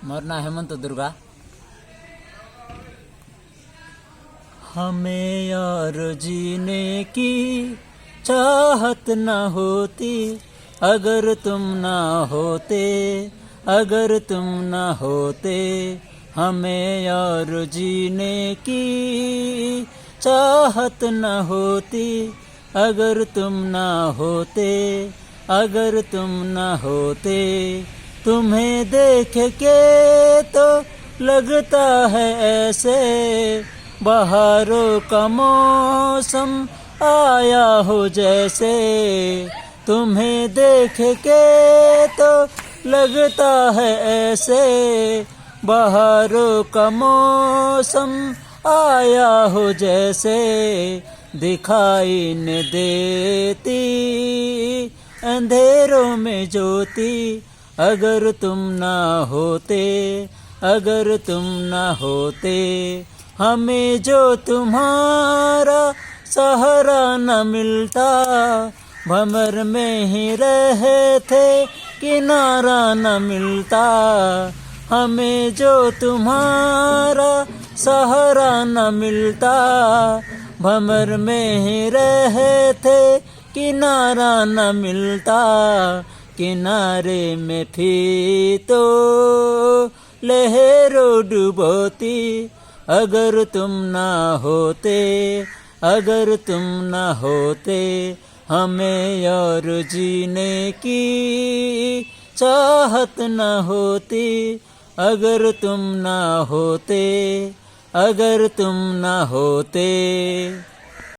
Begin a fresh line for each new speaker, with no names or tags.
મારું નામ હેમંત दुर्गा। हमें और जीने की चाहत न होती अगर तुम न होते, अगर तुम न होते। हमें और जीने की चाहत न होती अगर तुम न होते, अगर तुम न होते। तुम्हें देख के तो लगता है ऐसे बहारों का मौसम आया हो जैसे। तुम्हें देख के तो लगता है ऐसे बहारों का मौसम आया हो जैसे। दिखाई न देती अंधेरों में ज्योति अगर तुम ना होते, अगर तुम ना होते। हमें जो तुम्हारा सहारा न मिलता भंवर में ही रहे थे किनारा न मिलता। हमें जो तुम्हारा सहारा न मिलता भंवर में ही रहे थे किनारा न मिलता। किनारे में थी तो लहरों डुबोती अगर तुम ना होते, अगर तुम ना होते। हमें और जीने की चाहत न होती अगर तुम ना होते, अगर तुम ना होते।